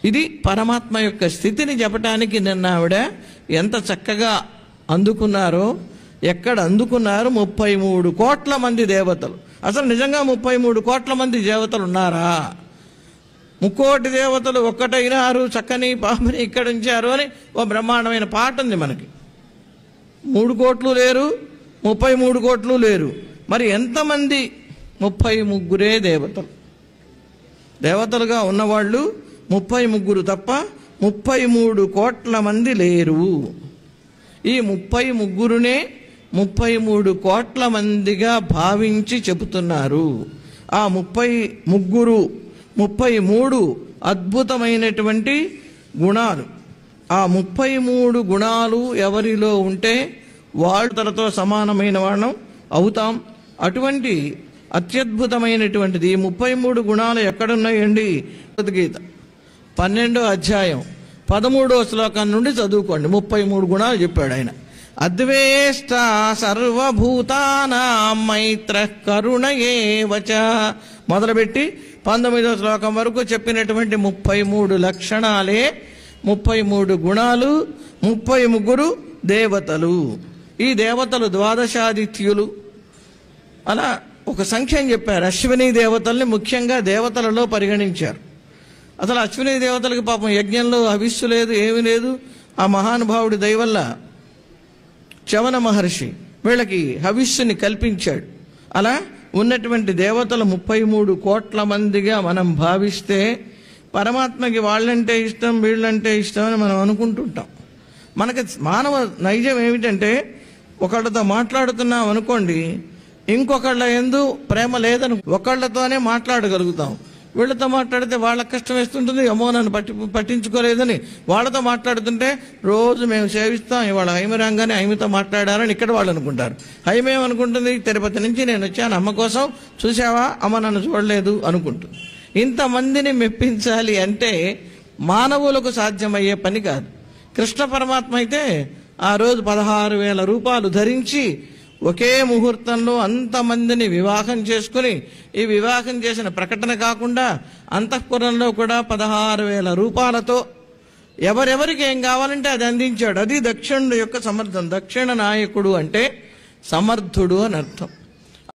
ఇది పరమాత్మ యొక్క స్థితిని చెప్పటానికి నిన్న ఆవిడ ఎంత చక్కగా అందుకున్నారో. ఎక్కడ అందుకున్నారు? 33 కోట్ల మంది దేవతలు. అసలు నిజంగా 33 కోట్ల మంది దేవతలు ఉన్నారా? 3 కోటి దేవతలు ఒక్కటైనారు, చక్కని పాపని ఇక్కడ ఉంచారు అని ఓ బ్రహ్మాండమైన పాట ఉంది మనకి. 3 కోట్లు లేరు, 33 కోట్లు లేరు. మరి ఎంతమంది? 33 దేవతలు. దేవతలుగా ఉన్నవాళ్ళు 33 తప్ప 33 కోట్ల మంది లేరు. ఈ 33నే 33 కోట్ల మందిగా భావించి చెబుతున్నారు. ఆ 33 అద్భుతమైనటువంటి గుణాలు. ఆ 33 గుణాలు ఎవరిలో ఉంటే వాళ్ళతో సమానమైన వాళ్ళం అవుతాం. అటువంటి అత్యద్భుతమైనటువంటిది ఈ 33 గుణాలు ఎక్కడున్నాయండి? గీత 12వ అధ్యాయం 13వ శ్లోకం నుండి చదువుకోండి. 33 గుణాలు చెప్పాడు ఆయన. అద్వేష్ట సర్వభూతానాం మైత్ర కరుణ ఏవచ మొదలుపెట్టి 19వ శ్లోకం వరకు చెప్పినటువంటి 33 లక్షణాలే 33 గుణాలు, 33 దేవతలు. ఈ దేవతలు ద్వాదశాదిత్యులు. అలా ఒక సంఖ్యని చెప్పారు. అశ్విని దేవతల్ని ముఖ్యంగా దేవతలలో పరిగణించారు. అసలు అశ్విని దేవతలకి పాపం యజ్ఞంలో హవిస్సు లేదు, ఏమీ లేదు. ఆ మహానుభావుడి దయ వల్ల చవన మహర్షి వీళ్ళకి హవిస్సుని కల్పించాడు. అలా ఉన్నటువంటి దేవతలు 33 కోట్ల మందిగా మనం భావిస్తే పరమాత్మకి వాళ్ళంటే ఇష్టం, వీళ్ళంటే ఇష్టం అని మనం అనుకుంటుంటాం. మనకి మానవ నైజం ఏమిటంటే ఒకళ్ళతో మాట్లాడుతున్నాం అనుకోండి, ఇంకొకళ్ళ యందు ప్రేమ లేదని ఒకళ్ళతోనే మాట్లాడగలుగుతాం. వీళ్ళతో మాట్లాడితే వాళ్ళకి కష్టం వేస్తుంటుంది, అమ్మో నన్ను పట్టించుకోలేదని వాళ్ళతో మాట్లాడుతుంటే రోజు మేము సేవిస్తాం, ఇవాళ హైమ రాగానే హైమతో మాట్లాడారని ఇక్కడ వాళ్ళు అనుకుంటారు. హైమేమనుకుంటుంది? తిరుపతి నుంచి నేను వచ్చాను అమ్మ కోసం, చూసావా అమ్మ నన్ను చూడలేదు అనుకుంటుంది. ఇంతమందిని మెప్పించాలి అంటే మానవులకు సాధ్యమయ్యే పని కాదు. కృష్ణ పరమాత్మ అయితే ఆ రోజు 16,000 రూపాయలు ధరించి ఒకే ముహూర్తంలో అంతమందిని వివాహం చేసుకుని, ఈ వివాహం చేసిన ప్రకటన కాకుండా అంతఃపురంలో కూడా 16,000 రూపాయలతో ఎవరెవరికి ఏం కావాలంటే అది అందించాడు. అది దక్షిణుడు యొక్క సమర్థం. దక్షిణ నాయకుడు అంటే సమర్థుడు అని అర్థం.